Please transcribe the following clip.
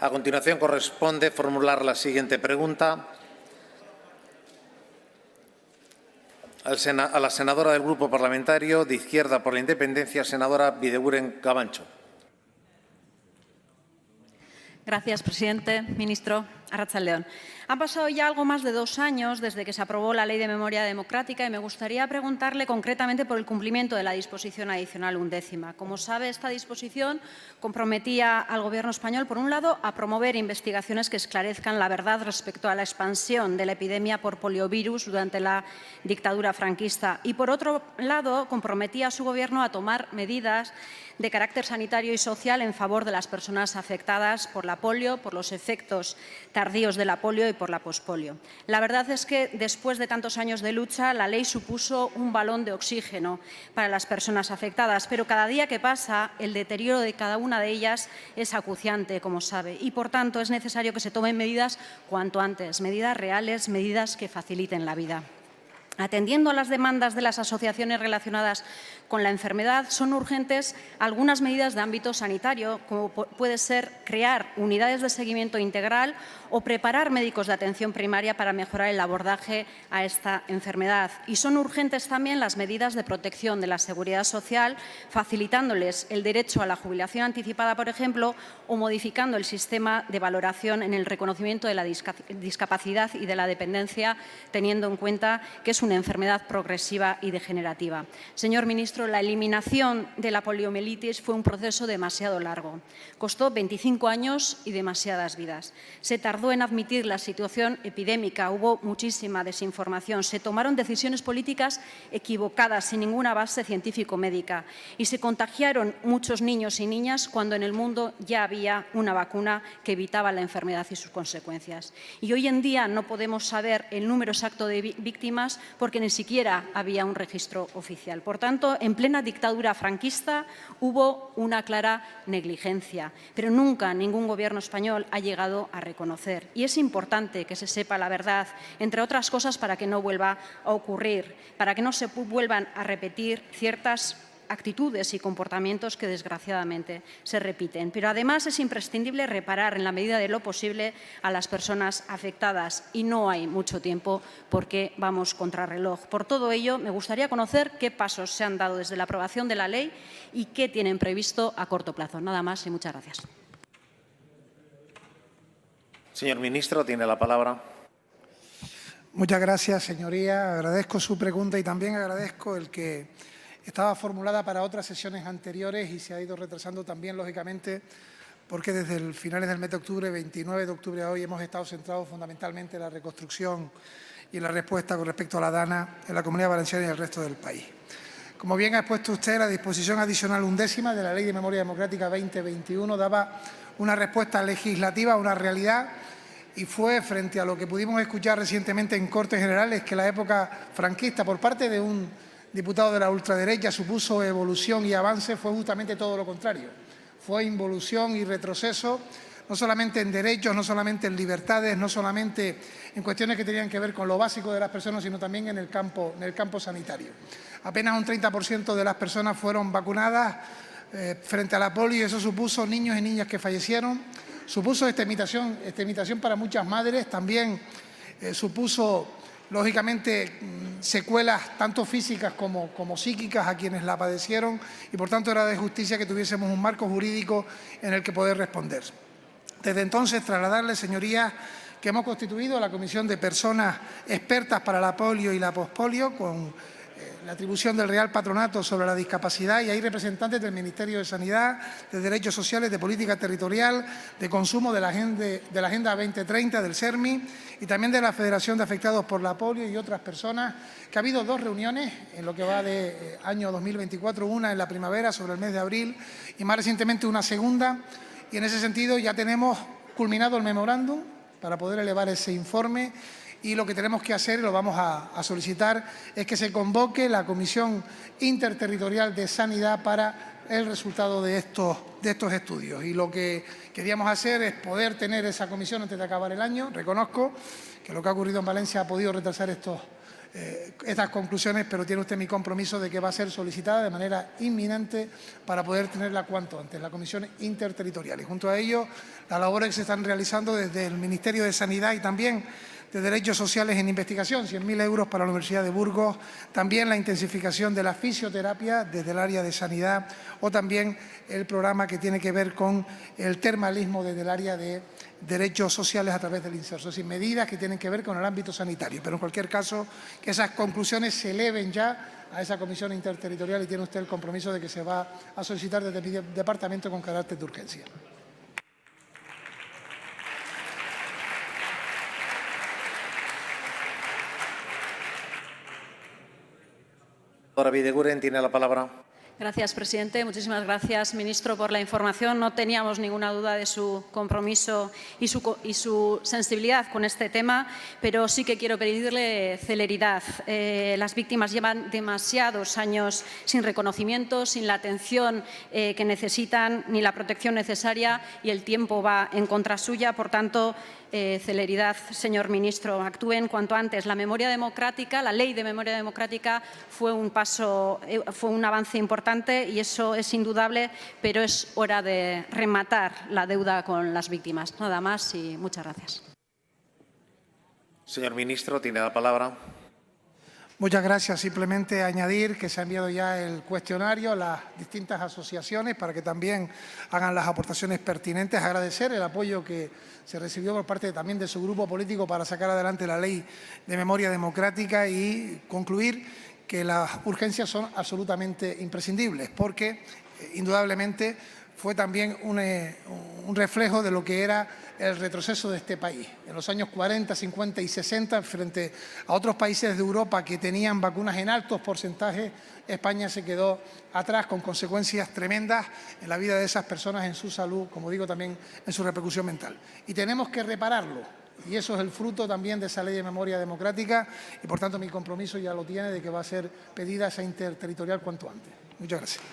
A continuación, corresponde formular la siguiente pregunta a la senadora del Grupo Parlamentario de Izquierda por la Independencia, senadora Bideguren Gabancho. Gracias, presidente. Ministro, arratsaldeon. Han pasado ya algo más de 2 años desde que se aprobó la Ley de Memoria Democrática y me gustaría preguntarle concretamente por el cumplimiento de la disposición adicional 11ª. Como sabe, esta disposición comprometía al Gobierno español, por un lado, a promover investigaciones que esclarezcan la verdad respecto a la expansión de la epidemia por poliovirus durante la dictadura franquista y, por otro lado, comprometía a su Gobierno a tomar medidas de carácter sanitario y social en favor de las personas afectadas por la polio, por los efectos tardíos de la polio y por la pospolio. La verdad es que, después de tantos años de lucha, la ley supuso un balón de oxígeno para las personas afectadas, pero cada día que pasa, el deterioro de cada una de ellas es acuciante, como sabe, y, por tanto, es necesario que se tomen medidas cuanto antes, medidas reales, medidas que faciliten la vida. Atendiendo a las demandas de las asociaciones relacionadas con la enfermedad, son urgentes algunas medidas de ámbito sanitario, como puede ser crear unidades de seguimiento integral o preparar médicos de atención primaria para mejorar el abordaje a esta enfermedad. Y son urgentes también las medidas de protección de la seguridad social, facilitándoles el derecho a la jubilación anticipada, por ejemplo, o modificando el sistema de valoración en el reconocimiento de la discapacidad y de la dependencia, teniendo en cuenta que es una enfermedad progresiva y degenerativa. Señor ministro, la eliminación de la poliomielitis fue un proceso demasiado largo. Costó 25 años y demasiadas vidas. Se tardó en admitir la situación epidémica, hubo muchísima desinformación, se tomaron decisiones políticas equivocadas, sin ninguna base científico-médica, y se contagiaron muchos niños y niñas cuando en el mundo ya había una vacuna que evitaba la enfermedad y sus consecuencias. Y hoy en día no podemos saber el número exacto de víctimas porque ni siquiera había un registro oficial. Por tanto, en plena dictadura franquista hubo una clara negligencia, pero nunca ningún Gobierno español ha llegado a reconocer. Y es importante que se sepa la verdad, entre otras cosas, para que no vuelva a ocurrir, para que no se vuelvan a repetir ciertas actitudes y comportamientos que, desgraciadamente, se repiten. Pero, además, es imprescindible reparar, en la medida de lo posible, a las personas afectadas. Y no hay mucho tiempo porque vamos contrarreloj. Por todo ello, me gustaría conocer qué pasos se han dado desde la aprobación de la ley y qué tienen previsto a corto plazo. Nada más y muchas gracias. Señor ministro, tiene la palabra. Muchas gracias, señoría. Agradezco su pregunta y también agradezco el que estaba formulada para otras sesiones anteriores y se ha ido retrasando también, lógicamente, porque desde el finales del mes de octubre, 29 de octubre a hoy, hemos estado centrados fundamentalmente en la reconstrucción y en la respuesta con respecto a la DANA en la Comunidad Valenciana y el resto del país. Como bien ha expuesto usted, la disposición adicional 11ª de la Ley de Memoria Democrática 2021 daba una respuesta legislativa a una realidad y fue frente a lo que pudimos escuchar recientemente en Cortes Generales, que la época franquista por parte de un diputado de la ultraderecha supuso evolución y avance, fue justamente todo lo contrario. Fue involución y retroceso, no solamente en derechos, no solamente en libertades, no solamente en cuestiones que tenían que ver con lo básico de las personas, sino también en el campo sanitario. Apenas un 30% de las personas fueron vacunadas frente a la polio y eso supuso niños y niñas que fallecieron, supuso exterminación para muchas madres, también supuso, lógicamente, secuelas tanto físicas como psíquicas a quienes la padecieron y, por tanto, era de justicia que tuviésemos un marco jurídico en el que poder responder. Desde entonces, trasladarles, señorías, que hemos constituido la Comisión de Personas Expertas para la Polio y la Pospolio con la atribución del Real Patronato sobre la discapacidad y hay representantes del Ministerio de Sanidad, de Derechos Sociales, de Política Territorial, de Consumo, de la Agenda 2030, del SERMI y también de la Federación de Afectados por la Polio y otras personas, que ha habido 2 reuniones en lo que va de año 2024, una en la primavera sobre el mes de abril y más recientemente una segunda y en ese sentido ya tenemos culminado el memorándum para poder elevar ese informe. Y lo que tenemos que hacer, y lo vamos a solicitar, es que se convoque la Comisión Interterritorial de Sanidad para el resultado de estos estudios. Y lo que queríamos hacer es poder tener esa comisión antes de acabar el año. Reconozco que lo que ha ocurrido en Valencia ha podido retrasar estos estas conclusiones, pero tiene usted mi compromiso de que va a ser solicitada de manera inminente para poder tenerla cuanto antes, la Comisión Interterritorial. Y junto a ello, las labores que se están realizando desde el Ministerio de Sanidad y también de Derechos Sociales en Investigación, 100.000 euros para la Universidad de Burgos, también la intensificación de la fisioterapia desde el área de sanidad o también el programa que tiene que ver con el termalismo desde el área de derechos sociales a través del inserso, es decir, medidas que tienen que ver con el ámbito sanitario. Pero en cualquier caso, que esas conclusiones se eleven ya a esa comisión interterritorial y tiene usted el compromiso de que se va a solicitar desde mi departamento con carácter de urgencia. Ahora Bideguren tiene la palabra. Gracias, presidente. Muchísimas gracias, ministro, por la información. No teníamos ninguna duda de su compromiso y su sensibilidad con este tema, pero sí que quiero pedirle celeridad. Las víctimas llevan demasiados años sin reconocimiento, sin la atención que necesitan, ni la protección necesaria, y el tiempo va en contra suya. Por tanto, celeridad, señor ministro. Actúen cuanto antes. La memoria democrática, la ley de memoria democrática fue un avance importante y eso es indudable, pero es hora de rematar la deuda con las víctimas. Nada más y muchas gracias. Señor ministro, tiene la palabra. Muchas gracias. Simplemente añadir que se ha enviado ya el cuestionario a las distintas asociaciones para que también hagan las aportaciones pertinentes. Agradecer el apoyo que se recibió por parte también de su grupo político para sacar adelante la ley de memoria democrática y concluir que las urgencias son absolutamente imprescindibles, porque indudablemente fue también un reflejo de lo que era el retroceso de este país. En los años 40, 50 y 60, frente a otros países de Europa que tenían vacunas en altos porcentajes, España se quedó atrás con consecuencias tremendas en la vida de esas personas, en su salud, como digo, también en su repercusión mental. Y tenemos que repararlo. Y eso es el fruto también de esa ley de memoria democrática y, por tanto, mi compromiso ya lo tiene de que va a ser pedida esa interterritorial cuanto antes. Muchas gracias.